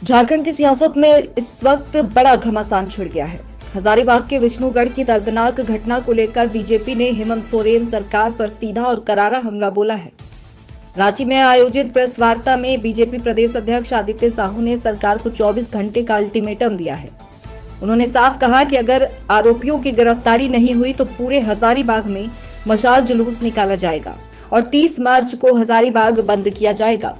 झारखंड की सियासत में इस वक्त बड़ा घमासान छिड़ गया है। हजारीबाग के विष्णुगढ़ की दर्दनाक घटना को लेकर बीजेपी ने हेमंत सोरेन सरकार पर सीधा और करारा हमला बोला है। रांची में आयोजित प्रेस वार्ता में बीजेपी प्रदेश अध्यक्ष आदित्य साहू ने सरकार को 24 घंटे का अल्टीमेटम दिया है। उन्होंने साफ कहा कि अगर आरोपियों की गिरफ्तारी नहीं हुई तो पूरे हजारीबाग में मशाल जुलूस निकाला जाएगा और 30 मार्च को हजारीबाग बंद किया जाएगा।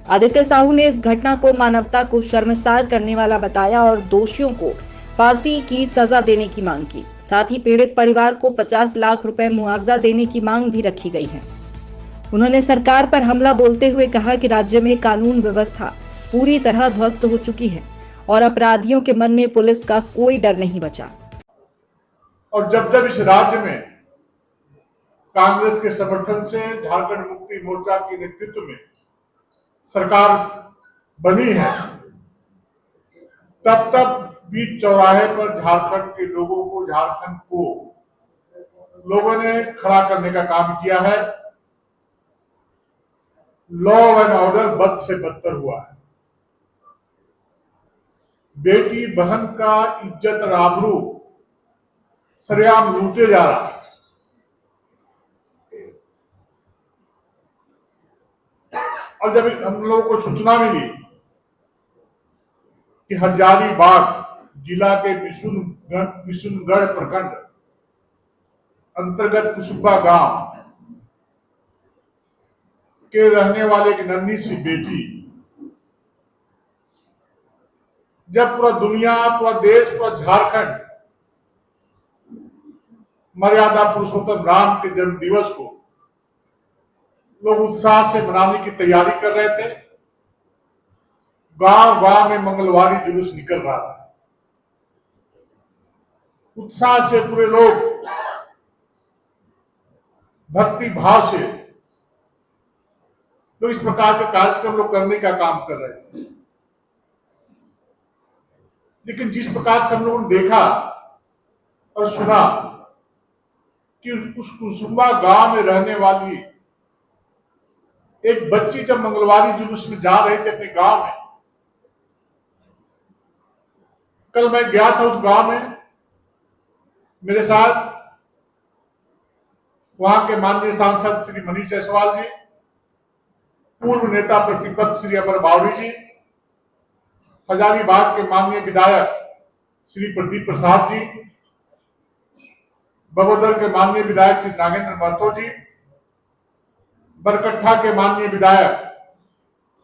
आदित्य साहू ने इस घटना को मानवता को शर्मसार करने वाला बताया और दोषियों को फांसी की सजा देने की मांग की। साथ ही पीड़ित परिवार को 50 लाख रुपए मुआवजा देने की मांग भी रखी गई है। उन्होंने सरकार पर हमला बोलते हुए कहा कि राज्य में कानून व्यवस्था पूरी तरह ध्वस्त हो चुकी है और अपराधियों के मन में पुलिस का कोई डर नहीं बचा। और जब जब इस राज्य में कांग्रेस के समर्थन से झारखंड मुक्ति मोर्चा के नेतृत्व में सरकार बनी है, तब तब बीच चौराहे पर झारखंड के लोगों को, झारखंड को लोगों ने खड़ा करने का काम किया है। लॉ एंड ऑर्डर बद से बदतर हुआ है। बेटी बहन का इज्जत और आबरू सरेआम लूटे जा रहा है। और जब हम लोगों को सूचना मिली कि हजारीबाग जिला के विशुनगढ़ प्रखंड अंतर्गत कुसुम्बा गांव के रहने वाले एक नन्ही सी बेटी, जब पूरा दुनिया, पूरा देश, पूरा झारखंड मर्यादा पुरुषोत्तम राम के जन्म दिवस को लोग उत्साह से मनाने की तैयारी कर रहे थे, गांव गांव में मंगलवारी जुलूस निकल रहा था। उत्साह से पूरे लोग भक्ति भाव से लोग इस प्रकार के कार्यक्रम लोग करने का काम कर रहे थे। लेकिन जिस प्रकार से हम लोगों ने देखा और सुना कि उस कुसुम्बा गांव में रहने वाली एक बच्ची जब मंगलवारी जुलूस में जा रहे थे अपने गांव में, कल मैं गया था उस गांव में, मेरे साथ वहां के माननीय सांसद श्री मनीष जायसवाल जी, पूर्व नेता प्रतिपक्ष श्री अमर बावरी जी, हजारीबाग के माननीय विधायक श्री प्रदीप प्रसाद जी, बगोदर के माननीय विधायक श्री नागेंद्र महतो जी, बरकट्ठा के माननीय विधायक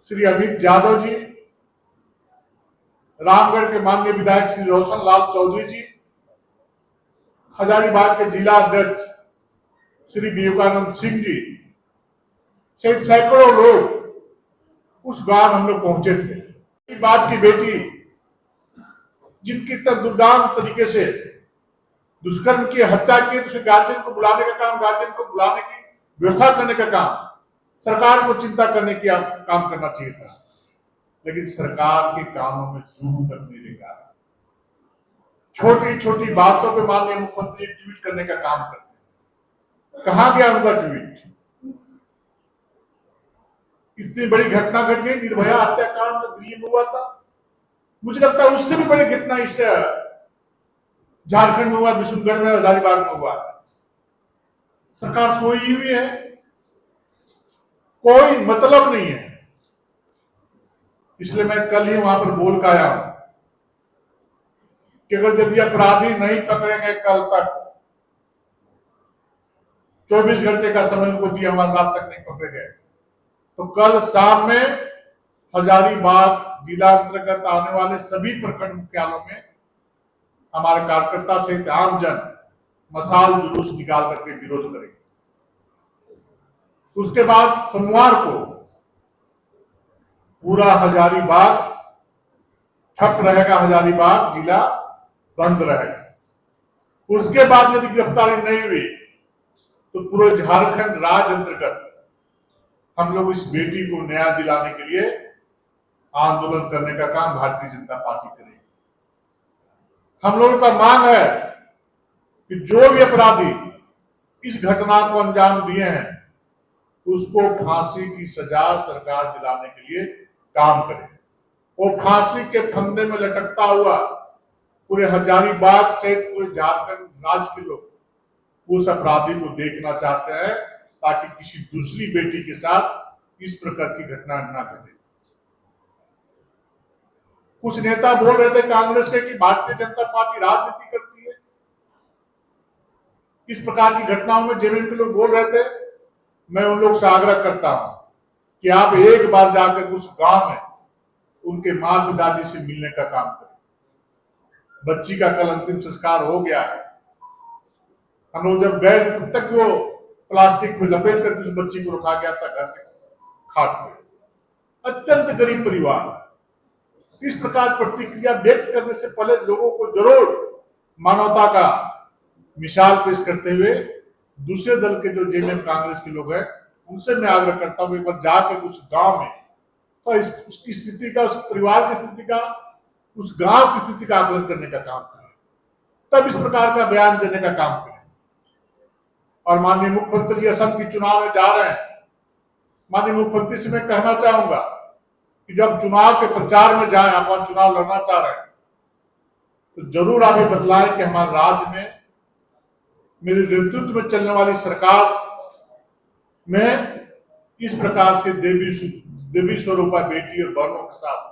श्री अमित यादव जी, रामगढ़ के माननीय विधायक श्री रोशन लाल चौधरी जी, हजारीबाग के जिला अध्यक्ष श्री विवेकानंद सिंह जी सहित सैकड़ों लोग उस गांव हम लोग पहुंचे थे। बाप की बेटी जिनकी दुर्दांत तरीके से दुष्कर्म की हत्या की, तो गार्जियन को बुलाने का काम, गार्जियन को बुलाने की व्यवस्था करने का काम सरकार को चिंता करने की काम करना चाहिए था। लेकिन सरकार के कामों में चूक करने लगा। छोटी छोटी बातों पे माननीय मुख्यमंत्री ट्वीट करने का काम करते। कहां गया उनका ट्वीट? इतनी बड़ी घटना घट गई, निर्भया हत्याकांड जो दिल्ली में हुआ था, मुझे लगता है उससे भी बड़ी घटना इस झारखंड में हुआ, विशुनगढ़ में, हजारीबाग में हुआ। सरकार सोई हुई है, कोई मतलब नहीं है। इसलिए मैं कल ही वहां पर बोल कर आया हूं कि अगर यदि अपराधी नहीं पकड़े गए कल तक, 24 घंटे का समय उनको दिया, हमारे रात तक नहीं पकड़े गए, तो कल शाम में हजारीबाग जिला अंतर्गत आने वाले सभी प्रखंड मुख्यालयों में हमारे कार्यकर्ता सहित आमजन मशाल जुलूस निकाल करके विरोध करेंगे। उसके बाद सोमवार को पूरा हजारीबाग ठप रहेगा, हजारीबाग जिला बंद रहेगा। उसके बाद यदि गिरफ्तारी नहीं हुई तो पूरे झारखंड राज्य अंतर्गत हम लोग इस बेटी को न्याय दिलाने के लिए आंदोलन करने का काम भारतीय जनता पार्टी करेगी। हम लोगों का मांग है कि जो भी अपराधी इस घटना को अंजाम दिए हैं उसको फांसी की सजा सरकार दिलाने के लिए काम करे। वो फांसी के फंदे में लटकता हुआ पूरे हजारीबाग सहित पूरे झारखंड राज्य के लोग उस अपराधी को देखना चाहते हैं ताकि किसी दूसरी बेटी के साथ इस प्रकार की घटना न घटे। कुछ नेता बोल रहे थे कांग्रेस के कि भारतीय जनता पार्टी राजनीति करती है। इस प्रकार की घटनाओं में जेएमएम के लोग बोल रहे थे। मैं उन लोग से आग्रह करता हूं कि आप एक बार जाकर उस गांव में उनके मां पिताजी से मिलने का काम करें। बच्ची का कल अंतिम संस्कार हो गया है। हम लोग जब गए तब तक वो प्लास्टिक में लपेट कर उस बच्ची को रखा गया था घर के खाट पे। अत्यंत गरीब परिवार। इस प्रकार प्रतिक्रिया व्यक्त करने से पहले लोगों को जरूर मानवता का मिसाल पेश करते हुए दूसरे दल के जो जेएमएम कांग्रेस के लोग हैं उनसे मैं आग्रह करता हूं एक बार जाकर उस गांव में तो उसकी स्थिति का, उस परिवार की स्थिति का, उस गांव की स्थिति का आकलन करने का काम करें, तब इस प्रकार का बयान देने का काम करें। और माननीय मुख्यमंत्री जी असम के चुनाव में जा रहे हैं। माननीय मुख्यमंत्री से मैं कहना चाहूंगा कि जब चुनाव के प्रचार में जाए, आप चुनाव लड़ना चाह रहे हैं तो जरूर आप ये बतलाएं कि हमारे राज्य में मेरे नेतृत्व में चलने वाली सरकार में इस प्रकार से देवी स्वरूपा बेटी और बहनों के साथ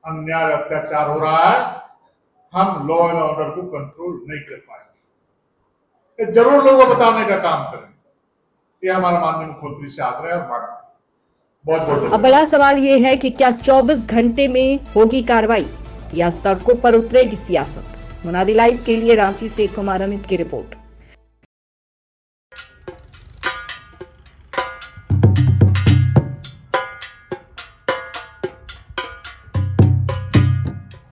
अन्याय अत्याचार हो रहा है। हम लॉ एंड ऑर्डर को कंट्रोल नहीं कर पाएंगे। जरूर लोगों को बताने का काम करें। ये हमारा माननीय मुख्यमंत्री से आग्रह है और मांग। बहुत बहुत। अब बड़ा सवाल ये है कि क्या 24 घंटे में होगी कार्रवाई या सड़कों पर उतरेगी सियासत। मुनादी लाइव के लिए रांची से कुमार अमित की रिपोर्ट।